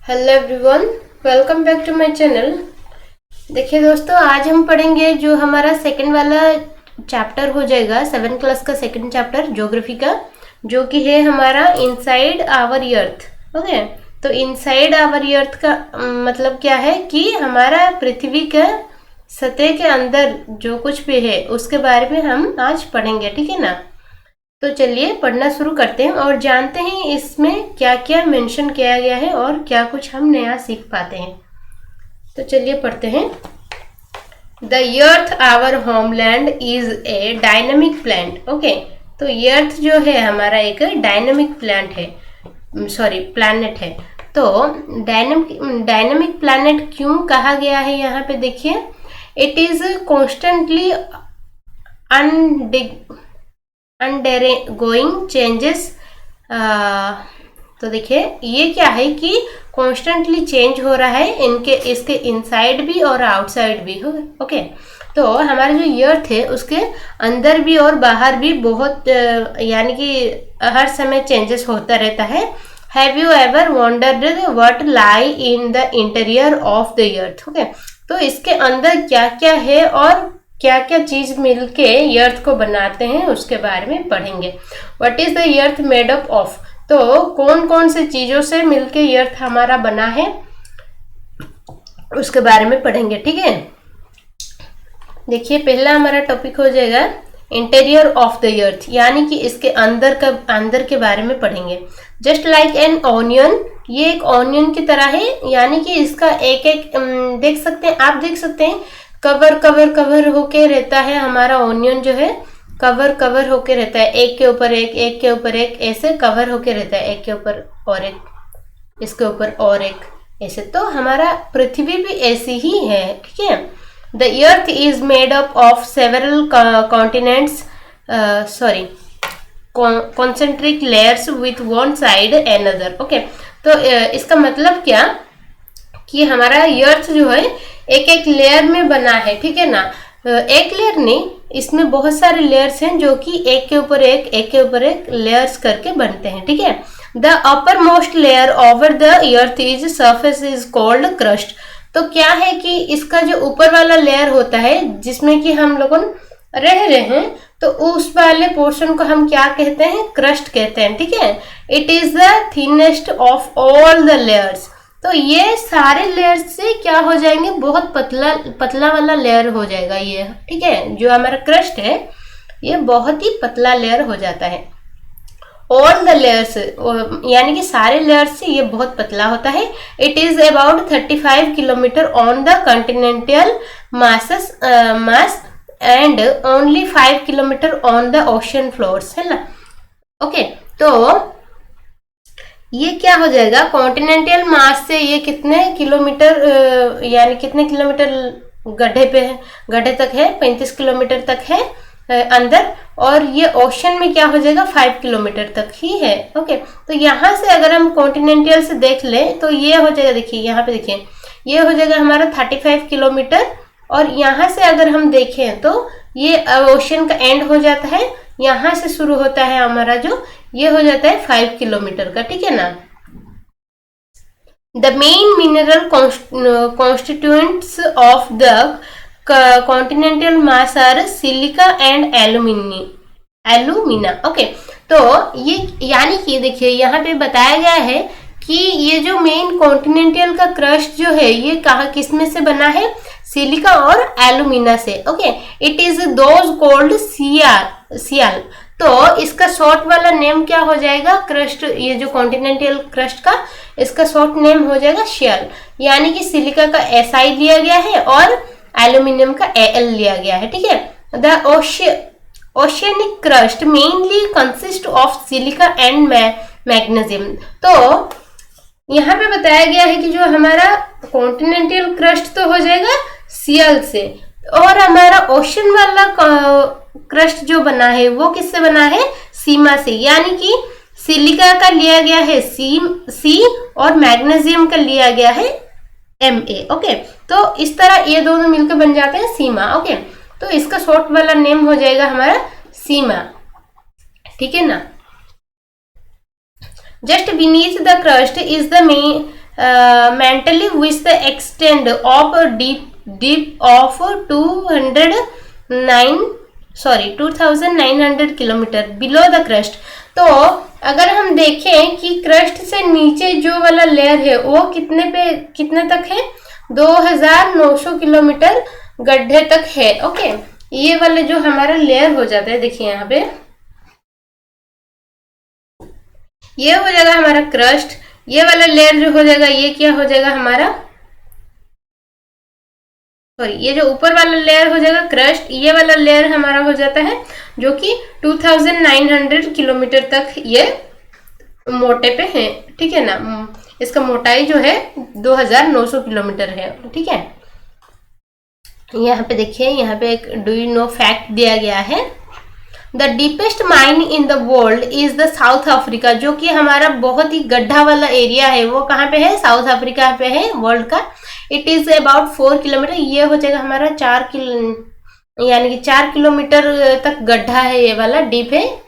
Hello everyone, welcome back to my channel. देखिए दोस्तों, आज हम पढ़ेंगे जो हमारा सेकंड वाला चैप्टर हो जाएगा 7th क्लास का सेकंड चैप्टर ज्योग्राफी का, जो कि है हमारा इनसाइड आवर अर्थ। ओके, तो इनसाइड आवर अर्थ का मतलब क्या है कि हमारा पृथ्वी का सतह के अंदर जो कुछ भी है उसके बारे में हम आज पढ़ेंगे, ठीक है ना। तो चलिए पढ़ना शुरू करते हैं और जानते हैं इसमें क्या क्या मेंशन किया गया है और क्या कुछ हम नया सीख पाते हैं। तो चलिए पढ़ते हैं। The earth our homeland is a dynamic plant. Okay, तो अर्थ जो है हमारा एक डायनामिक प्लैनेट है। तो डायनामिक प्लैनेट क्यों कहा गया है यहाँ पे देखिए। It is constantly undergoing changes. तो देखिए ये क्या है कि कॉन्स्टेंटली चेंज हो रहा है इसके इनसाइड भी और आउटसाइड भी। ओके, तो हमारा जो अर्थ है उसके अंदर भी और बाहर भी बहुत यानी कि हर समय चेंजेस होता रहता है। Have you ever wondered what lie in the interior of the earth. Okay, तो इसके अंदर क्या क्या है और क्या क्या चीज मिलके अर्थ को बनाते हैं उसके बारे में पढ़ेंगे। What is the earth made up of, तो कौन कौन से चीजों से मिलके अर्थ हमारा बना है उसके बारे में पढ़ेंगे, ठीक है। देखिए पहला हमारा टॉपिक हो जाएगा इंटीरियर ऑफ द अर्थ, यानी कि इसके अंदर के बारे में पढ़ेंगे। जस्ट लाइक एन ऑनियन, ये एक ऑनियन की तरह है, यानी कि इसका एक एक देख सकते हैं, आप देख सकते हैं कवर होके रहता है। हमारा ऑनियन जो है कवर होके रहता है, एक के ऊपर एक ऐसे कवर होके रहता है, एक के ऊपर और एक, इसके ऊपर और एक ऐसे। तो हमारा पृथ्वी भी ऐसी ही है, ठीक है। The earth is made up of several continents concentric layers with one side another. Okay, तो इसका मतलब क्या कि हमारा अर्थ जो है एक एक लेयर में बना है, ठीक है ना। एक लेयर नहीं, इसमें बहुत सारे लेयर्स हैं जो कि एक के ऊपर एक लेयर्स करके बनते हैं, ठीक है। The upper most layer over the earth is surface is called crust. तो क्या है कि इसका जो ऊपर वाला लेयर होता है जिसमें कि हम लोग रह रहे हैं, तो उस वाले पोर्शन को हम क्या कहते हैं, क्रस्ट कहते हैं, ठीक है। It is the thinnest of all the layers. तो ये सारे लेयर से क्या हो जाएंगे, बहुत पतला वाला लेयर हो जाएगा ये, ठीक है। जो हमारा क्रस्ट है ये बहुत ही पतला लेयर हो जाता है। ऑल द लेयर्स यानी कि सारे लेयर्स से ये बहुत पतला होता है। It is about 35 kilometre on the continental mass and only 5 kilometre on the ocean floors, है ना। ओके, तो ये क्या हो जाएगा, कॉन्टिनेंटल मास से ये कितने किलोमीटर यानी कितने किलोमीटर गड्ढे पे है, गड्ढे तक है 35 किलोमीटर तक है अंदर, और ये ओशन में क्या हो जाएगा 5 किलोमीटर तक ही है। ओके, तो यहाँ से अगर हम कॉन्टिनेंटल से देख लें तो ये हो जाएगा, देखिए यहाँ पे देखिए ये हो जाएगा हमारा 35 किलोमीटर, और यहाँ से अगर हम देखें तो ये ओशन का एंड हो जाता है, यहाँ से शुरू होता है हमारा जो ये हो जाता है 5 किलोमीटर का, ठीक है ना। The main mineral constituents of the continental mass are silica and alumina. Okay, तो ये यानी कि देखिए यहाँ पे बताया गया है कि ये जो मेन कॉन्टिनेंटल का क्रस्ट जो है ये कहाँ किस में से बना है, सिलिका और एलुमिना से। Okay, it is those called sial. तो इसका शॉर्ट वाला नेम क्या हो जाएगा, क्रस्ट, ये जो कॉन्टिनेंटल क्रस्ट का इसका शॉर्ट नेम हो जाएगा शियल, यानी कि सिलिका का SI लिया गया है और एल्यूमिनियम का AL लिया गया है, ठीक है। The oceanic crust mainly consist of silica and magnesium. तो यहाँ पे बताया गया है कि जो हमारा कॉन्टिनेंटल क्रस्ट तो हो जाएगा सियल से, और हमारा ओशन वाला क्रस्ट जो बना है वो किससे बना है, सीमा से, यानी कि सिलिका का लिया गया है सी और मैग्नीशियम का लिया गया है Ma। ओके, तो इस तरह ये दोनों मिलकर बन जाते हैं सीमा। ओके, तो इसका शॉर्ट वाला नेम हो जाएगा हमारा सीमा, ठीक है ना। Just beneath the crust is the mentally with the extent of a deep of 2900 kilometre below the crust. तो अगर हम देखें कि क्रस्ट से नीचे जो वाला लेयर है वो कितने तक है, 2900 किलोमीटर गड्ढे तक है। ओके, ये वाले जो हमारा लेयर हो जाता है, देखिए यहाँ पे ये हो जाएगा हमारा क्रस्ट। ये वाला लेयर जो हो जाएगा ये क्या हो जाएगा हमारा, सॉरी, ये जो ऊपर वाला लेयर हो जाएगा क्रस्ट। ये वाला लेयर हमारा हो जाता है जो कि 2900 किलोमीटर तक ये मोटे पे है, ठीक है ना। इसका मोटाई जो है 2900 किलोमीटर है, ठीक है। यहाँ पे देखिए, यहाँ पे एक डू यू नो फैक्ट दिया गया है। The deepest mine in the world is the south Africa, जो कि हमारा बहुत ही गड्ढा वाला एरिया है, वो कहाँ पे है, साउथ अफ्रीका पे है वर्ल्ड का। इट इज अबाउट 4 किलोमीटर, ये हो जाएगा हमारा 4 यानी कि 4 किलोमीटर तक गड्ढा है, ये वाला डीप है।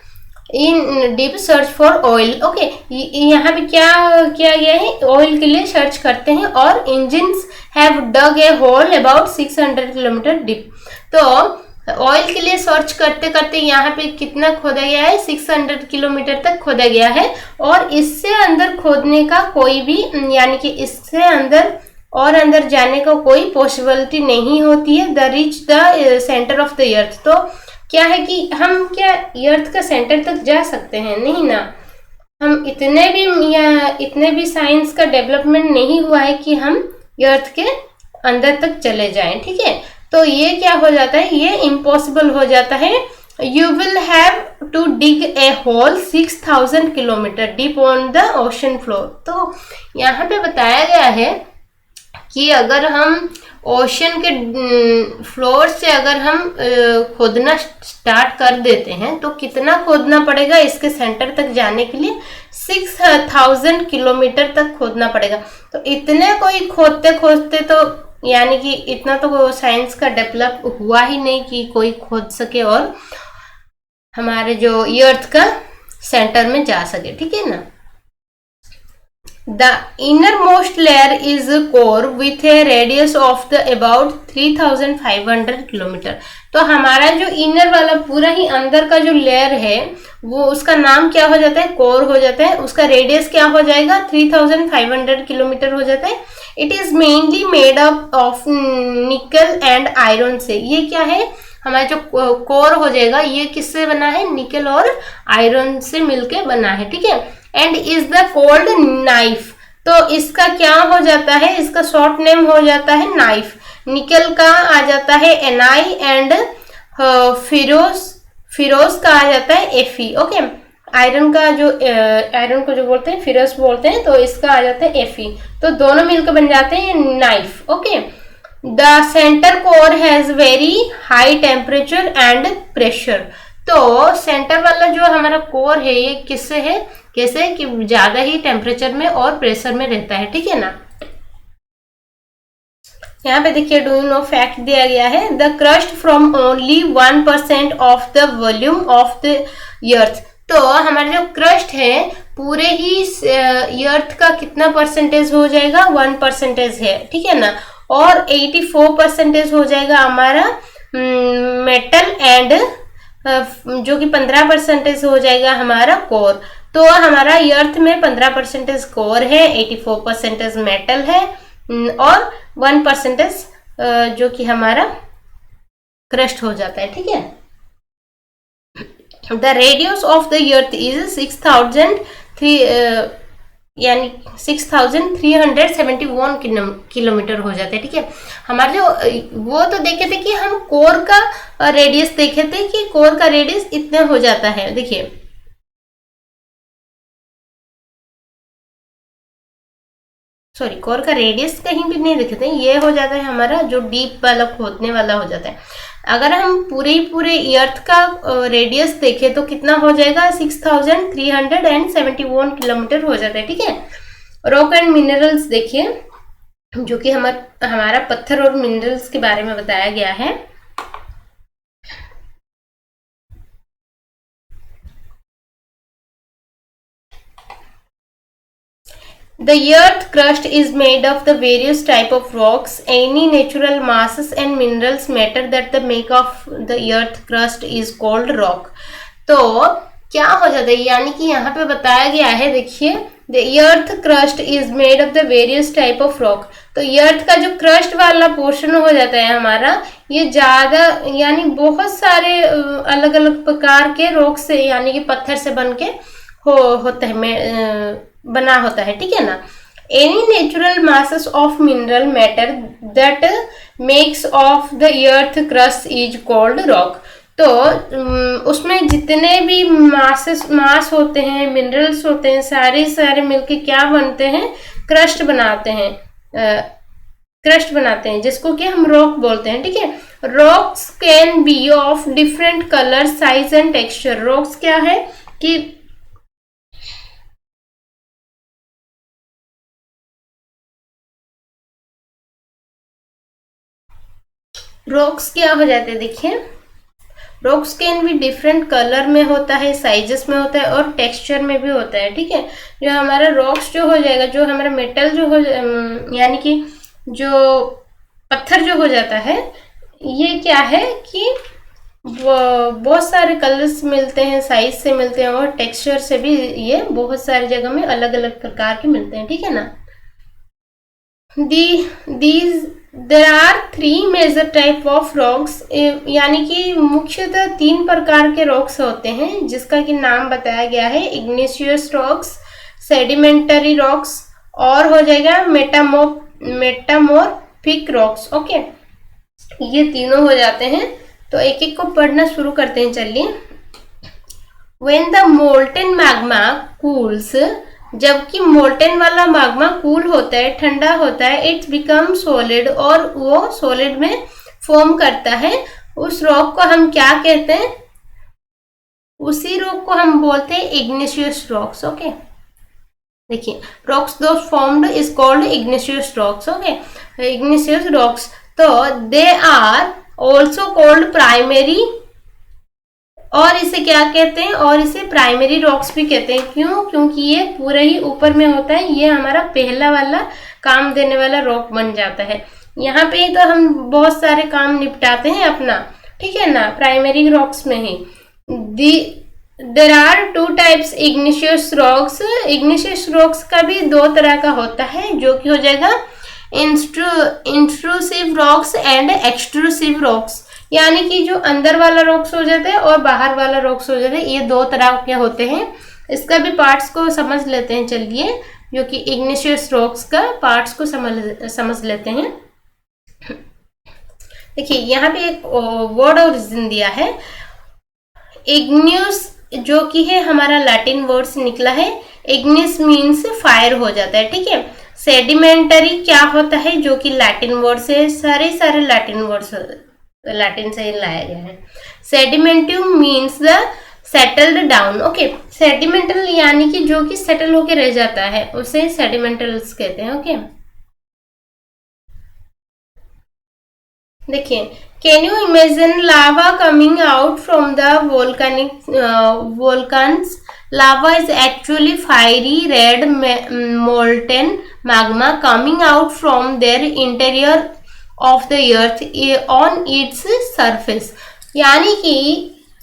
इन deep search for oil. Okay, यहाँ पे क्या किया गया है, ऑयल के लिए सर्च करते हैं और engines have dug a hole about 600 kilometre deep. तो ऑयल के लिए सर्च करते करते यहाँ पे कितना खोदा गया है, 600 किलोमीटर तक खोदा गया है। और इससे अंदर खोदने का कोई भी, यानी कि इससे अंदर और अंदर जाने का कोई पॉसिबिलिटी नहीं होती है। The reach the centre of the अर्थ। तो क्या है कि हम क्या अर्थ का सेंटर तक जा सकते हैं, नहीं ना। हम इतने भी साइंस का डेवलपमेंट नहीं हुआ है कि हम अर्थ के अंदर तक चले जाएं, ठीक है। तो ये क्या हो जाता है, ये इम्पॉसिबल हो जाता है। You will have to dig a hole 6000 kilometre deep on the ocean floor. तो यहाँ पे बताया गया है कि अगर हम ओशन के फ्लोर से अगर हम खोदना स्टार्ट कर देते हैं तो कितना खोदना पड़ेगा, इसके सेंटर तक जाने के लिए 6000 किलोमीटर तक खोदना पड़ेगा। तो इतने कोई खोदते खोदते तो, यानी कि इतना तो साइंस का डेवलप हुआ ही नहीं कि कोई खोद सके और हमारे जो अर्थ का सेंटर में जा सके, ठीक है ना। The innermost layer is a core with a radius of the about 3500 kilometre. तो हमारा जो इनर वाला पूरा ही अंदर का जो लेयर है वो उसका नाम क्या हो जाता है, कोर हो जाता है। उसका रेडियस क्या हो जाएगा, 3500 किलोमीटर हो जाता है। It is mainly made up of निकल एंड आयरन से। ये क्या है, हमारा जो कोर हो जाएगा ये किससे बना है, निकल और आयरन से मिलके बना है, ठीक है। And is the cold knife. तो इसका क्या हो जाता है, इसका शॉर्ट नेम हो जाता है नाइफ। निकल का आ जाता है एनआई एंड फिरोज का आ जाता है एफी। ओके, आयरन को जो बोलते हैं फिरोज बोलते हैं, तो इसका आ जाता है एफी। तो दोनों मिलकर बन जाते हैं knife. Okay, the centre core has very high temperature and pressure. तो सेंटर वाला जो हमारा कोर है ये किससे है, कैसे कि ज्यादा ही टेम्परेचर में और प्रेशर में रहता है, ठीक है ना। यहाँ पे देखिए डू यू नो फैक्ट दिया गया है। The crust from only 1% of the volume of the अर्थ। तो हमारा जो क्रस्ट है पूरे ही अर्थ का कितना परसेंटेज हो जाएगा, 1% है, ठीक है ना। और 84% हो जाएगा हमारा मेटल एंड जो कि 15% हो जाएगा हमारा कोर। तो हमारा अर्थ में 15% कोर है, 84% मेटल है और 1% जो कि हमारा क्रस्ट हो जाता है, ठीक है। The radius of the earth is 6371 kilometre हो जाते हैं, ठीक है। हमारे जो वो तो देखे थे कि हम कोर का रेडियस देखे थे कि कोर का रेडियस इतना हो जाता है। देखिए सॉरी, कोर का रेडियस कहीं भी नहीं देखे थे, ये हो जाता है हमारा जो डीप वाला खोदने वाला हो जाता है। अगर हम पूरे अर्थ का रेडियस देखें तो कितना हो जाएगा, 6371 किलोमीटर हो जाता है, ठीक है। रॉक एंड मिनरल्स देखिए, जो कि हमारा पत्थर और मिनरल्स के बारे में बताया गया है। The earth crust is made of the various type of rocks. Any natural masses and minerals matter that the make of the earth crust is called rock. तो क्या हो जाता है, यानी कि यहाँ पे बताया गया है, देखिए, the earth crust is made of the various type of rock. तो अर्थ का जो क्रस्ट वाला पोर्शन हो जाता है हमारा, ये ज्यादा यानी बहुत सारे अलग अलग प्रकार के रॉक से यानी कि पत्थर से बन के होता है, बना होता है, ठीक है ना. Any natural masses of mineral matter that makes of the earth crust is called rock. तो उसमें जितने भी मास होते हैं, मिनरल्स होते हैं, सारे मिलके क्या बनते हैं, क्रस्ट बनाते हैं, जिसको कि हम रॉक बोलते हैं, ठीक है. Rocks can be of different colour, size and texture. Rocks क्या है कि रॉक्स क्या हो जाते हैं, देखिए, रॉक्स कैन भी डिफरेंट कलर में होता है, साइजेस में होता है और टेक्सचर में भी होता है, ठीक है. जो हमारा रॉक्स जो हो जाएगा, जो हमारा मेटल जो हो यानी कि जो पत्थर जो हो जाता है, ये क्या है कि बहुत सारे कलर्स मिलते हैं, साइज से मिलते हैं और टेक्सचर से भी ये बहुत सारी जगह में अलग अलग प्रकार के मिलते हैं, ठीक है ना. There are 3 major type of rocks, यानी कि मुख्यतः 3 प्रकार के रॉक्स होते हैं, जिसका कि नाम बताया गया है. इग्निशियस रॉक्स, सेडिमेंटरी रॉक्स और हो जाएगा मेटामॉर्फिक रॉक्स. ओके, ये तीनों हो जाते हैं. तो एक एक को पढ़ना शुरू करते हैं, चलिए. When the molten magma cools, जबकि मोल्टेन वाला माग्मा कूल होता है, ठंडा होता है, इट्स बिकम सॉलिड, और वो सॉलिड में फॉर्म करता है. उस रॉक को हम क्या कहते हैं, उसी रॉक को हम बोलते हैं इग्निशियस रॉक्स. ओके, देखिए, रॉक्स दो formed is called igneous rocks. Okay, igneous rocks. तो they are also called primary, और इसे क्या कहते हैं, और इसे प्राइमरी रॉक्स भी कहते हैं. क्यों? क्योंकि ये पूरे ही ऊपर में होता है, ये हमारा पहला वाला काम देने वाला रॉक बन जाता है. यहाँ पे ही तो हम बहुत सारे काम निपटाते हैं अपना, ठीक है ना, प्राइमरी रॉक्स में ही. There are 2 types igneous rocks. Igneous rocks का भी 2 तरह का होता है, जो कि हो जाएगा intrusive rocks and extrusive rocks. यानी कि जो अंदर वाला रॉक्स हो जाता है और बाहर वाला रॉक्स हो जाता है, ये 2 तरह के होते हैं. इसका भी पार्ट्स को समझ लेते हैं, चलिए, जो कि इग्निशियस रॉक्स का पार्ट्स को समझ लेते हैं. देखिए, यहाँ पे एक वर्ड ओरिजिन दिया है. इग्नियस जो कि है हमारा लैटिन वर्ड से निकला है. इग्निस मीन्स फायर हो जाता है, ठीक है. सेडिमेंटरी क्या होता है, जो कि लैटिन वर्ड से, सारे लैटिन वर्ड्स लैटिन से लाया गया है. Sedimentary means the settled down. Okay, sedimental यानी कि जो कि सेटल होके रह जाता है, उसे सेडिमेंटल्स कहते हैं. ओके, देखिए, can you imagine lava coming out from the volcanoes. Lava is actually fiery red molten magma coming out from their interior of the earth on its surface. यानी कि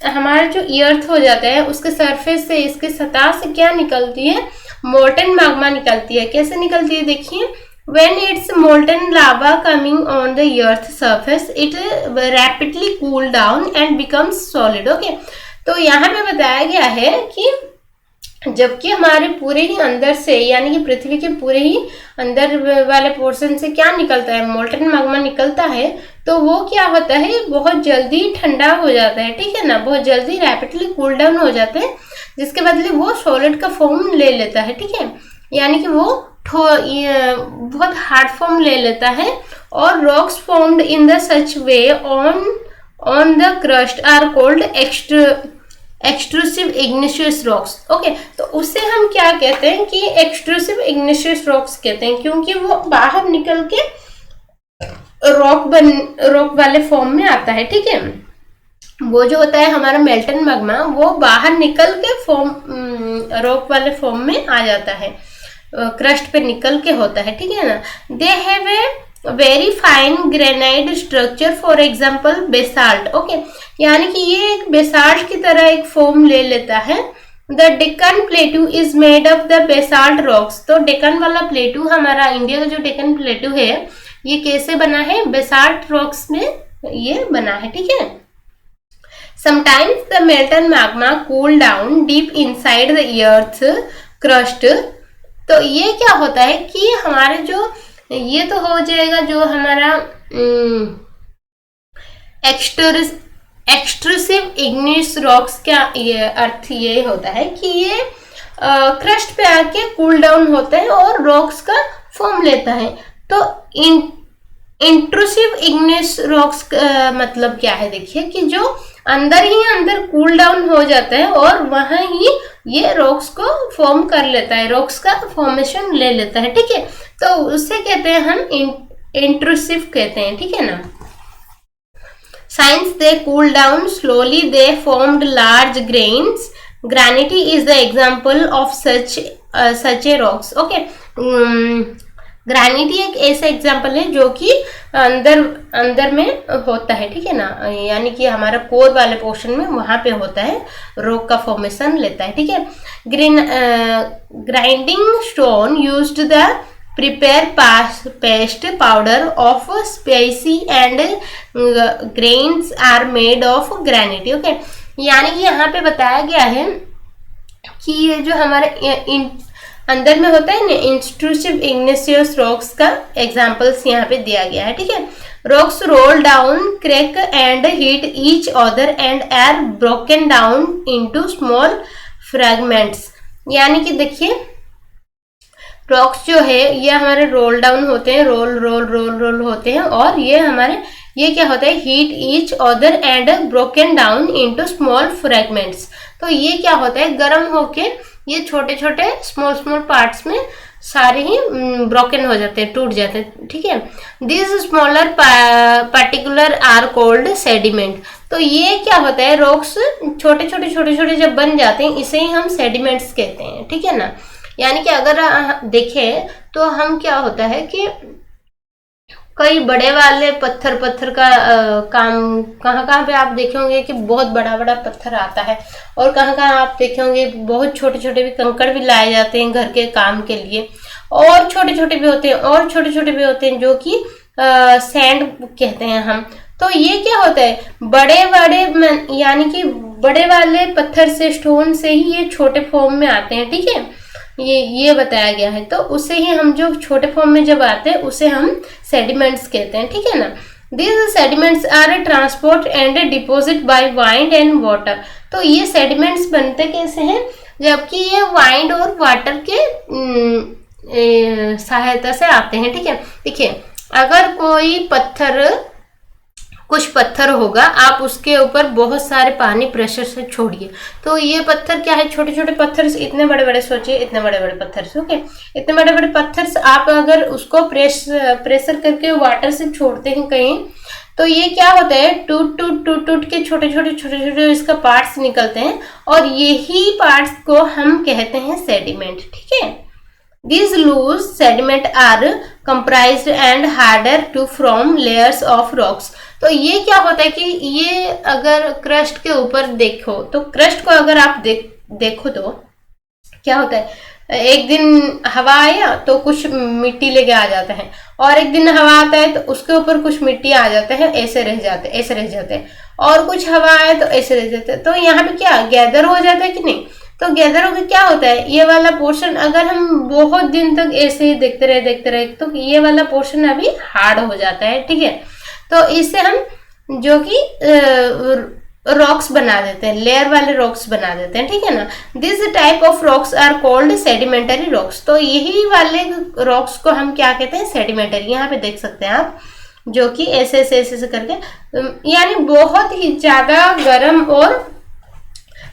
हमारा जो अर्थ हो जाता है, उसके सरफेस से, इसके सतह से क्या निकलती है, मोल्टन मैग्मा निकलती है. कैसे निकलती है, देखिए, when it's molten lava coming on the earth surface, it rapidly cool down and becomes solid. Okay, तो यहाँ पे बताया गया है कि जबकि हमारे पूरे ही अंदर से, यानी कि पृथ्वी के पूरे ही अंदर वाले पोर्शन से क्या निकलता है, मोल्टन मैग्मा निकलता है, तो वो क्या होता है, बहुत जल्दी ठंडा हो जाता है, ठीक है ना, बहुत जल्दी रैपिडली कूल डाउन हो जाता है, जिसके बदले वो सॉलिड का फॉर्म ले लेता है, ठीक है. यानी कि वो बहुत हार्ड फॉर्म ले लेता है. और rocks formed in the such way on the crust are cold extrusive igneous rocks. Okay, तो उसे हम क्या कहते हैं कि एक्सट्रूसिव इग्निशियस रॉक्स कहते हैं, क्योंकि वो बाहर निकल के रॉक वाले फॉर्म में आता है, ठीक है. वो जो होता है हमारा मेल्टन मैग्मा, वो बाहर निकल के रॉक वाले फॉर्म में आ जाता है. क्रस्ट पे निकल के होता है, ठीक है ना। They have a very fine granite structure, for example basalt, okay, यानी कि ये एक बेसाल्ट की तरह एक फॉर्म ले लेता है। The Deccan प्लेटू is made of the basalt rocks, तो डेक्कन वाला प्लेटू, हमारा इंडिया का जो डेक्कन प्लेटू है ये कैसे बना है, बेसाल्ट रॉक्स में ये बना है, ठीक है। Sometimes the Merton magma cool down deep inside the earth crust, तो ये क्या होता है कि हमारे जो ये तो हो जाएगा जो हमारा एक्सट्रूसिव इग्नियस रॉक्स का ये अर्थ ये होता है कि ये क्रस्ट पे आके कूल डाउन होता है और रॉक्स का फॉर्म लेता है। तो इंट्रूसिव इग्नियस रॉक्स मतलब क्या है, देखिए कि जो अंदर ही अंदर कूल डाउन हो जाता है और वहां ही ये रॉक्स को फॉर्म कर लेता है, रॉक्स का फॉर्मेशन ले लेता है, ठीक है। तो उससे कहते हैं हम इंट्रूसिव कहते हैं, ठीक है ना। Since they cool down slowly, they formed large grains. Granite is the example of such a rocks. Okay, Granito एक ऐसा एग्जाम्पल है जो कि अंदर में होता है, ठीक है ना, यानी कि हमारा कोर वाले पोर्शन में वहां पे होता है, रॉक का फॉर्मेशन लेता है, ठीक है। Grinding stone used the prepare paste powder of spicy and grains are made of granite, okay, यानी कि यहाँ पे बताया गया है कि ये जो हमारे अंदर में होता है ना इंट्रूसिव इग्नियस रॉक्स का एग्जांपल्स यहाँ पे दिया गया है, ठीक है। Rocks roll down, crack and hit each other and are broken down into small fragments, यानी कि देखिए रॉक्स जो है ये हमारे रोल डाउन होते हैं, रोल होते हैं और ये हमारे ये क्या होता है, heat each other and broken down into small fragments, तो ये क्या होता है, गर्म होके ये छोटे छोटे स्मॉल पार्ट्स में सारे ही ब्रोकन हो जाते हैं, टूट जाते हैं, ठीक है। This smaller particular are called sediment, तो ये क्या होता है, रॉक्स छोटे छोटे जब बन जाते हैं इसे ही हम सेडिमेंट्स कहते हैं, ठीक है ना। यानी कि अगर देखें तो हम क्या होता है कि कई बड़े वाले पत्थर का काम कहाँ पे आप देखे होंगे कि बहुत बड़ा पत्थर आता है और कहाँ आप देखे होंगे बहुत छोटे भी कंकड़ भी लाए जाते हैं घर के काम के लिए, और छोटे भी होते हैं और छोटे भी होते हैं जो कि सैंड कहते हैं हम। तो ये क्या होता है, बड़े यानी कि बड़े वाले पत्थर से, स्टोन से ही ये छोटे फॉर्म में आते हैं, ठीक है, ये बताया गया है। तो उसे ही हम जो छोटे फॉर्म में जब आते हैं उसे हम सेडिमेंट्स कहते हैं, ठीक है ना। These sediments are transport and deposit by wind and water, तो ये सेडिमेंट्स बनते कैसे हैं, जबकि ये वाइंड और वाटर के सहायता से आते हैं, ठीक है। देखिए अगर कोई कुछ पत्थर होगा, आप उसके ऊपर बहुत सारे पानी प्रेशर से छोड़िए, तो ये पत्थर क्या है, छोटे पत्थर से इतने बड़े सोचिए, इतने बड़े पत्थर से, ओके, इतने बड़े पत्थर से आप अगर उसको प्रेशर करके वाटर से छोड़ते हैं कहीं, तो ये क्या होता है, टूट के छोटे इसका पार्ट्स निकलते हैं और यही पार्ट्स को हम कहते हैं सेडिमेंट, ठीक है। These loose sediment are comprised and harder to form layers of rocks, तो ये क्या होता है कि ये अगर क्रस्ट के ऊपर देखो तो क्रस्ट को अगर आप देखो तो क्या होता है, एक दिन हवा आया तो कुछ मिट्टी लेके आ जाता है और एक दिन हवा आता है तो उसके ऊपर कुछ मिट्टी आ जाता है, ऐसे रह जाते हैं और कुछ हवा आए तो ऐसे रह जाते हैं, तो यहाँ पे क्या गैदर हो जाता है कि नहीं, तो गैदर होकर क्या होता है, ये वाला पोर्शन अगर हम बहुत दिन तक ऐसे ही देखते रहे तो ये वाला पोर्शन अभी हार्ड हो जाता है, ठीक है। तो इससे हम जो कि रॉक्स बना देते हैं, लेयर वाले रॉक्स बना देते हैं, ठीक है ना। This type of rocks are called sedimentary rocks, तो यही वाले रॉक्स को हम क्या कहते हैं, सेडिमेंटरी। यहाँ पे देख सकते हैं आप जो कि ऐसे करके, यानी बहुत ही ज्यादा गर्म और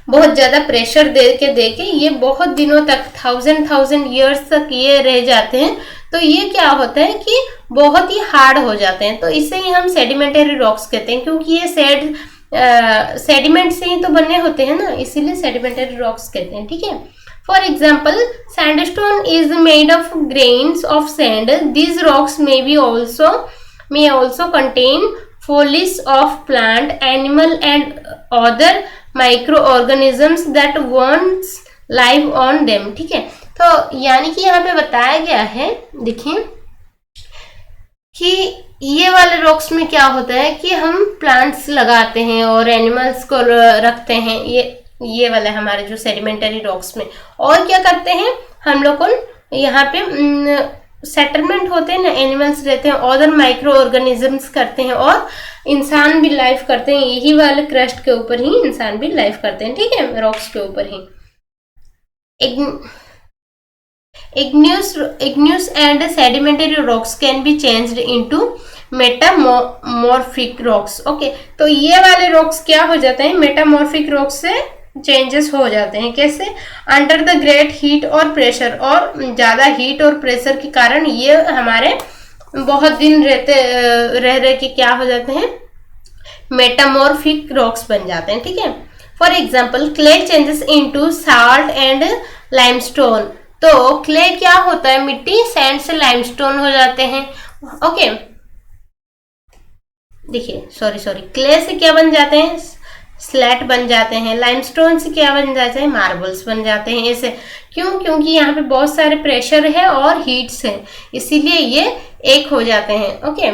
बहुत ज्यादा प्रेशर दे के ये बहुत दिनों तक थाउजेंड ईयर्स तक ये रह जाते हैं, तो ये क्या होता है कि बहुत ही हार्ड हो जाते हैं, तो इसे ही हम सेडिमेंटरी रॉक्स कहते हैं, क्योंकि ये सेडिमेंट से ही तो बने होते हैं ना, इसीलिए सेडिमेंटरी रॉक्स कहते हैं, ठीक है। For example, sandstone is made of grains of sand. These rocks may also contain foliage of plant, animal and other microorganisms that once live on them. ठीक है, तो यानी कि यहाँ पे बताया गया है, देखिए कि ये वाले रॉक्स में क्या होता है कि हम प्लांट्स लगाते हैं और एनिमल्स को रखते हैं, ये वाले हमारे जो सेडिमेंटरी रॉक्स में, और क्या करते हैं हम लोग को यहाँ पे सेटलमेंट होते हैं ना, एनिमल्स रहते हैं, अदर माइक्रो ऑर्गेनिजम्स करते हैं और इंसान भी लाइफ करते हैं, यही वाले क्रस्ट के ऊपर ही इंसान भी लाइफ करते हैं। ठीक है, रॉक्स के ऊपर ही। igneous and sedimentary rocks can be changed into metamorphic rocks. Okay, तो ये वाले रॉक्स क्या हो जाते हैं, मेटामॉर्फिक रॉक्स से चेंजेस हो जाते हैं। कैसे? अंडर द ग्रेट हीट और प्रेशर, और ज़्यादा हीट और प्रेशर के कारण ये हमारे बहुत दिन रह के क्या हो जाते हैं, मेटामॉर्फिक रॉक्स बन जाते हैं। ठीक है, for example clay changes into salt and limestone. तो क्ले क्या होता है, मिट्टी, सैंड से लाइमस्टोन हो जाते हैं। ओके, देखिए सॉरी क्ले से क्या बन जाते हैं, स्लैट बन जाते हैं। लाइमस्टोन से क्या बन जाते हैं, मार्बल्स बन जाते हैं। ऐसे क्यों? क्योंकि यहाँ पे बहुत सारे प्रेशर है और हीट्स है, इसीलिए ये एक हो जाते हैं। ओके,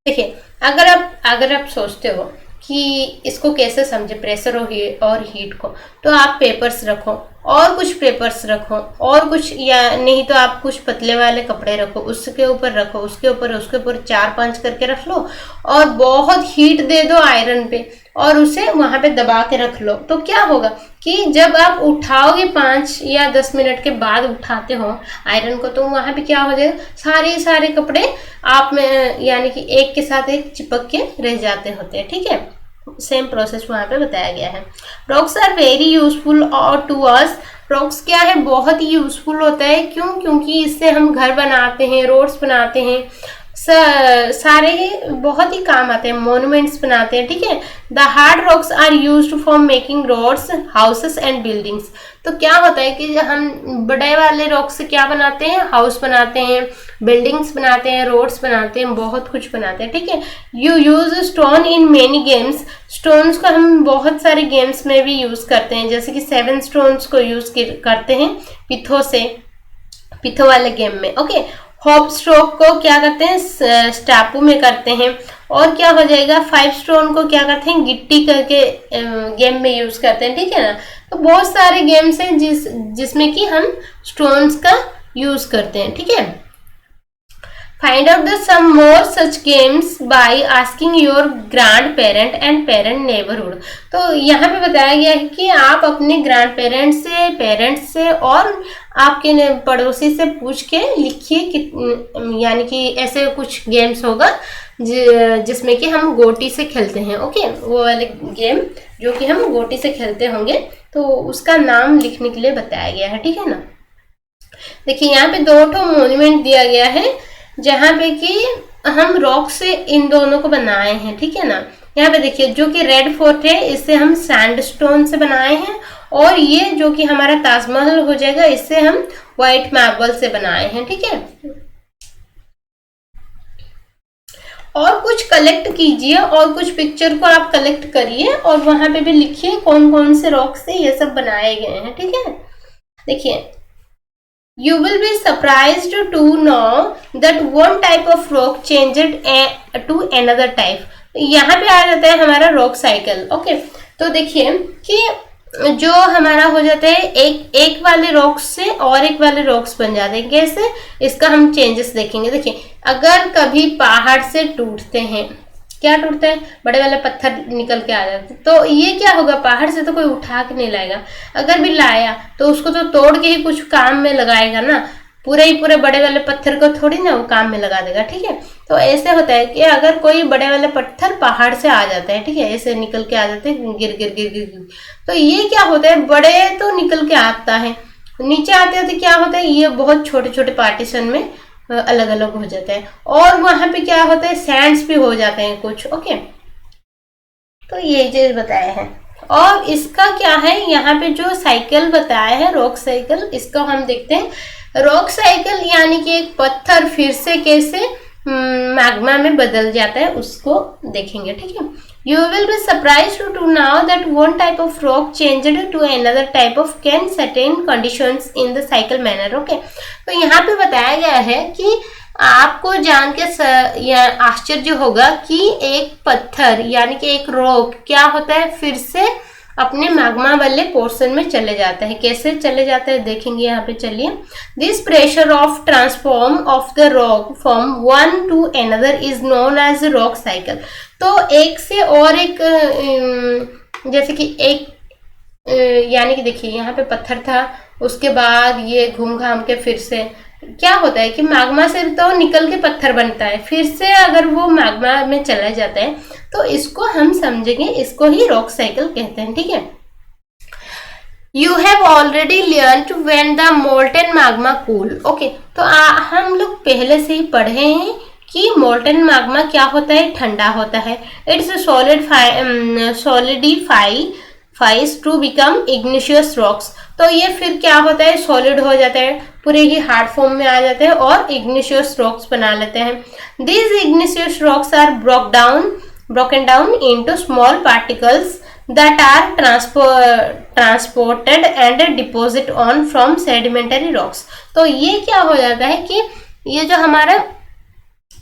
देखिए अगर आप सोचते हो कि इसको कैसे समझे, प्रेशर और हीट को, तो आप पेपर्स रखो और कुछ पेपर्स रखो और कुछ, या नहीं तो आप कुछ पतले वाले कपड़े रखो, उसके ऊपर रखो, उसके ऊपर 4-5 करके रख लो और बहुत हीट दे दो आयरन पे और उसे वहां पे दबा के रख लो। तो क्या होगा कि जब आप उठाओगे 5 या 10 मिनट के बाद उठाते हो आयरन को, तो वहां पे क्या हो जाएगा, सारे कपड़े आप में यानी कि एक के साथ एक चिपक के रह जाते होते हैं। ठीक है, सेम प्रोसेस वहां पे बताया गया है। रॉक्स आर वेरी यूजफुल और टू अस। रॉक्स क्या है, बहुत ही यूजफुल होता है। क्यों? क्योंकि इससे हम घर बनाते हैं, रोड्स बनाते हैं, सारे ही बहुत ही काम आते हैं, मॉन्यूमेंट्स बनाते हैं। ठीक है, the hard rocks are used for making roads, houses and buildings. तो क्या होता है कि हम बड़े वाले रॉक्स से क्या बनाते हैं, हाउस बनाते हैं, बिल्डिंग्स बनाते हैं, रोड्स बनाते हैं, बहुत कुछ बनाते हैं। ठीक है, you use stone in many games. Stones को हम बहुत सारे गेम्स में भी यूज करते हैं, जैसे कि 7 स्टोन्स को यूज करते हैं पिथो वाले गेम में। ओके, हॉप स्ट्रोक को क्या करते हैं, स्टापू में करते हैं। और क्या हो जाएगा, 5 स्टोन को क्या करते हैं, गिट्टी करके गेम में यूज करते हैं। ठीक है ना, तो बहुत सारे गेम्स हैं जिसमें कि हम स्टोन्स का यूज करते हैं। ठीक है, find out the some more such games by asking your grand parent and parent neighbourhood. तो यहाँ पे बताया गया है कि आप अपने ग्रैंड पेरेंट्स से और आपके पड़ोसी से पूछ के लिखिए, यानी कि ऐसे कुछ गेम्स होगा जिसमें कि हम गोटी से खेलते हैं। ओके, वो वाले गेम जो कि हम गोटी से खेलते होंगे, तो उसका नाम लिखने के लिए बताया गया है। ठीक है ना, देखिए यहाँ पे 2 मॉन्यूमेंट दिया गया है जहाँ पे कि हम रॉक से इन दोनों को बनाए हैं। ठीक है ना, यहाँ पे देखिए जो कि रेड फोर्ट है, इसे हम सैंडस्टोन से बनाए हैं, और ये जो कि हमारा ताजमहल हो जाएगा, इससे हम व्हाइट मार्बल से बनाए हैं। ठीक है, और कुछ कलेक्ट कीजिए और कुछ पिक्चर को आप कलेक्ट करिए और वहां पे भी लिखिए कौन कौन से रॉक से ये सब बनाए गए हैं। ठीक है, देखिए You will be surprised to know that one type of rock changed to another type. यहाँ पे आ जाता है हमारा रॉक साइकिल। ओके, तो देखिए कि जो हमारा हो जाता है एक वाले रॉक्स से और एक वाले रॉक्स बन जाते हैं। कैसे? इसका हम चेंजेस देखेंगे। देखिए, अगर कभी पहाड़ से टूटते हैं, क्या टूटता है, बड़े वाले पत्थर निकल के आ जाते हैं, तो ये क्या होगा, पहाड़ से तो कोई उठा के नहीं लाएगा, अगर भी लाया तो उसको तो तोड़ के ही कुछ काम में लगाएगा ना, पूरे बड़े वाले पत्थर को थोड़ी ना वो काम में लगा देगा। ठीक है, तो ऐसे होता है कि अगर कोई बड़े वाले पत्थर पहाड़ से आ जाता है, ठीक है, ऐसे निकल के आ जाते हैं गिर, तो ये क्या होता है, बड़े तो निकल के आता है, नीचे आते क्या होता है, ये बहुत छोटे पार्टीशन में अलग अलग हो जाता है, और वहां पे क्या होता है, सैंड्स भी हो जाते हैं कुछ। ओके, तो ये चीज बताया है। और इसका क्या है, यहाँ पे जो साइकिल बताया है रॉक साइकिल, इसका हम देखते हैं। रॉक साइकिल यानी कि एक पत्थर फिर से कैसे मैग्मा में बदल जाता है उसको देखेंगे, ठीक है। You will be surprised to know that one type of rock changed to another type of can certain conditions in the cycle manner. Okay, तो यहाँ पे बताया गया है कि आपको जान के आश्चर्य होगा कि एक पत्थर यानी कि एक रॉक क्या होता है, फिर से अपने मैग्मा वाले पोर्शन में चले जाता है। कैसे चले जाता है देखेंगे यहाँ पे, चलिए। This pressure of transform of the rock from one to another is known as rock cycle. तो एक से और एक, जैसे कि एक यानी कि देखिए यहाँ पे पत्थर था, उसके बाद ये घूम घाम के फिर से क्या होता है कि मैग्मा से तो निकल के पत्थर बनता है, फिर से अगर वो मैग्मा में चला जाता है तो इसको हम समझेंगे, इसको ही रॉक साइकिल कहते हैं, ठीक है। You have already learned when the molten magma cool. Okay, तो हम लोग पहले से ही पढ़े हैं कि मोल्टन मैग्मा क्या होता है, ठंडा होता है। It's solidifies to become igneous rocks. तो ये फिर क्या होता है, सॉलिड हो जाता है, पूरे ही हार्ड फॉर्म में आ जाते हैं और igneous rocks बना लेते हैं। These igneous rocks are broken down into small particles that are transported and deposited on from sedimentary rocks. तो ये क्या हो जाता है कि ये जो हमारा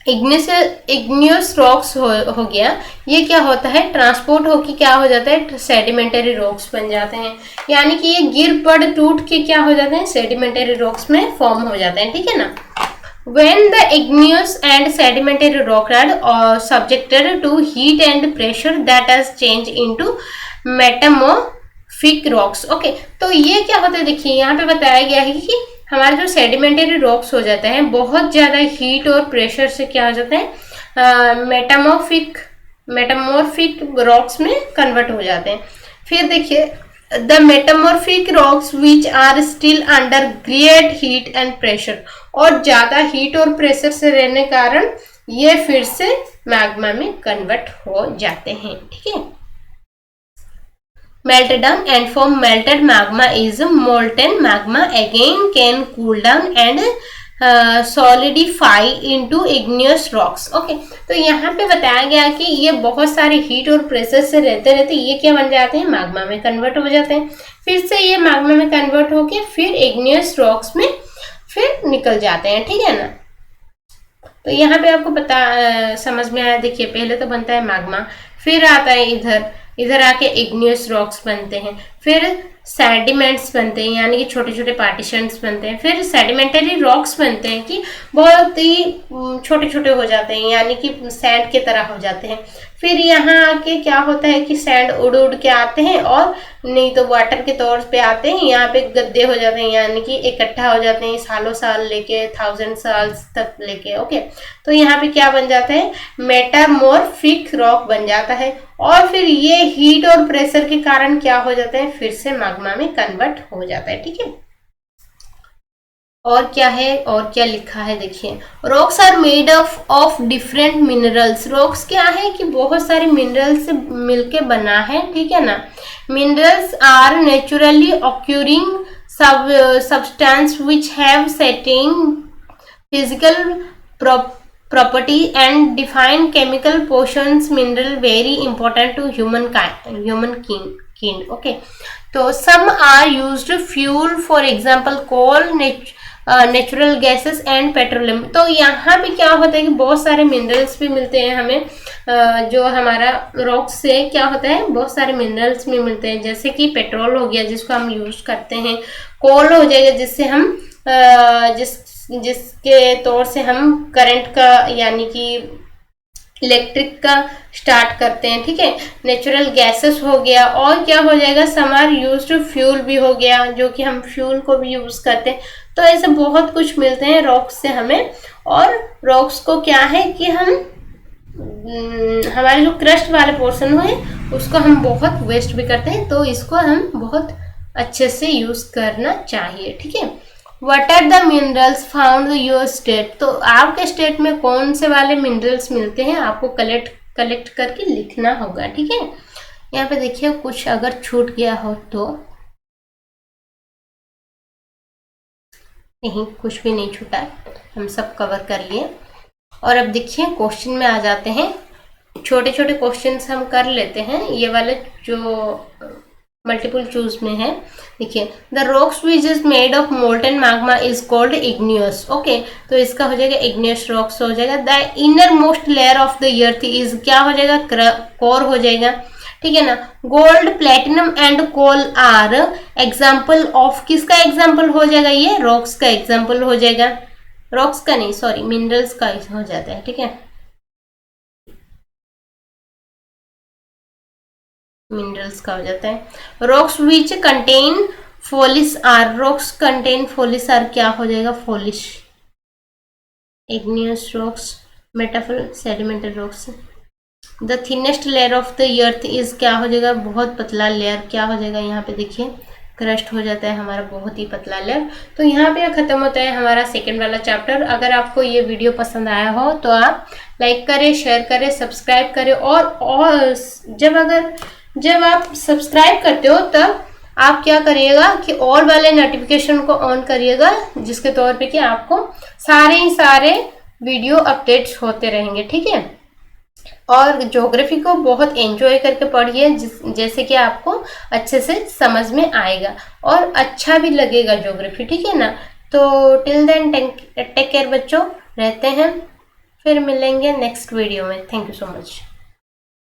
इग्नियस रॉक्स हो गया, ये क्या होता है, ट्रांसपोर्ट होके क्या हो जाता है, सेडिमेंटरी रॉक्स बन जाते हैं। यानी कि ये गिर पड़ टूट के क्या हो जाते हैं, सेडिमेंटरी रॉक्स में फॉर्म हो जाते हैं, ठीक है ना। When the igneous and sedimentary rock are subjected to heat and pressure, that has changed into metamorphic rocks. Okay, तो ये क्या होता है, देखिए यहाँ पे बताया गया है कि हमारे जो सेडिमेंटरी रॉक्स हो जाते हैं, बहुत ज़्यादा हीट और प्रेशर से क्या हो जाते हैं, मेटामॉर्फिक रॉक्स में कन्वर्ट हो जाते हैं। फिर देखिए, the metamorphic rocks which are still under great heat and pressure, और ज़्यादा हीट और प्रेशर से रहने कारण ये फिर से मैग्मा में कन्वर्ट हो जाते हैं, ठीक है। Melted down and from melted magma is molten magma again can cool down and solidify into igneous rocks. Okay, तो यहाँ पे बताया गया कि ये बहुत सारे हीट और प्रेशर से रहते रहते ये क्या बन जाते हैं, मैग्मा में कन्वर्ट हो जाते हैं। फिर से ये मैग्मा में कन्वर्ट होके फिर igneous rocks में फिर निकल जाते हैं, ठीक है ना। तो यहाँ पे आपको समझ में आया। देखिए, पहले तो बनता है मैग्मा, फिर आता है इधर आके इग्नियस रॉक्स बनते हैं, फिर सेडिमेंट्स बनते हैं यानी कि छोटे छोटे पार्टीशंस बनते हैं, फिर सेडिमेंटरी रॉक्स बनते हैं कि बहुत ही छोटे छोटे हो जाते हैं यानी कि सैंड की तरह हो जाते हैं। फिर यहाँ आके क्या होता है कि सैंड उड़ उड़ के आते हैं और नहीं तो वाटर के तौर पे आते हैं, यहाँ पे गड्ढे हो जाते हैं यानी कि इकट्ठा हो जाते हैं सालों साल लेके, 1000 साल तक लेके। ओके, तो यहाँ पे क्या बन जाता है, मेटामॉर्फिक रॉक बन जाता है, और फिर ये हीट और प्रेशर के कारण क्या हो जाता है, फिर से मैग्मा में कन्वर्ट हो जाता है, ठीक है। और क्या है, और क्या लिखा है, देखिए, rocks are made of different minerals. Rocks क्या है कि बहुत सारे मिनरल्स से मिलके बना है, ठीक है ना। Minerals are naturally occurring substance which have certain physical property and define chemical portions. Mineral very important to human kind. Okay, so some are used fuel, for example coal, natural gases and petroleum. तो यहाँ पे क्या होता है कि बहुत सारे minerals भी मिलते हैं हमें, जो हमारा रॉक से क्या होता है, बहुत सारे मिनरल्स भी मिलते हैं, जैसे कि पेट्रोल हो गया जिसको हम यूज करते हैं, कोल हो जाएगा जिससे हम जिसके तौर से हम करंट का यानी कि इलेक्ट्रिक का स्टार्ट करते हैं, ठीक है। नेचुरल गैसेस हो गया, और क्या हो जाएगा, सम आर यूज्ड फ्यूल भी हो गया जो कि हम फ्यूल को भी यूज करते हैं। तो ऐसे बहुत कुछ मिलते हैं रॉक्स से हमें, और रॉक्स को क्या है कि हम हमारे जो क्रस्ट वाले पोर्शन है उसको हम बहुत वेस्ट भी करते हैं, तो इसको हम बहुत अच्छे से यूज करना चाहिए, ठीक है। What are the minerals found in your state? तो आपके स्टेट में कौन से वाले मिनरल्स मिलते हैं, आपको कलेक्ट करके लिखना होगा, ठीक है। यहाँ पे देखिए कुछ अगर छूट गया हो तो, नहीं कुछ भी नहीं छूटा, हम सब कवर कर लिए। और अब देखिए क्वेश्चन में आ जाते हैं, छोटे छोटे क्वेश्चंस हम कर लेते हैं, ये वाले जो मल्टीपल चूज में है। देखिए the rocks which is made of molten magma is called igneous. Okay, तो इसका हो जाएगा इग्नियस रॉक्स हो जाएगा। The innermost layer of the earth is क्या हो जाएगा, कोर हो जाएगा, ठीक है ना। Gold, platinum and coal are example of, किसका एग्जाम्पल हो जाएगा, ये रॉक्स का एग्जाम्पल हो जाएगा, रॉक्स का नहीं सॉरी मिनरल्स का हो जाता है, ठीक है, मिनरल्स का हो जाता है। Rocks which contain fossils are, rocks contain fossils are क्या हो जाएगा, fossils. Igneous rocks, metamorphic sedimental rocks. The thinnest layer of the earth is क्या हो जाएगा, बहुत पतला लेयर, क्या हो जाएगा, यहाँ पे देखिए क्रस्ट हो जाता है हमारा बहुत ही पतला लेयर। तो यहाँ पे खत्म होता है हमारा सेकंड वाला चैप्टर। अगर आपको ये वीडियो पसंद आया हो तो आप लाइक करें, शेयर करें, सब्सक्राइब करें। और जब आप सब्सक्राइब करते हो तब आप क्या करिएगा कि ऑल वाले नोटिफिकेशन को ऑन करिएगा, जिसके तौर पे कि आपको सारे वीडियो अपडेट्स होते रहेंगे, ठीक है। और ज्योग्राफी को बहुत एंजॉय करके पढ़िए, जैसे कि आपको अच्छे से समझ में आएगा और अच्छा भी लगेगा ज्योग्राफी, ठीक है ना। तो टिल देन टेक केयर बच्चों, रहते हैं, फिर मिलेंगे नेक्स्ट वीडियो में। Thank you so much.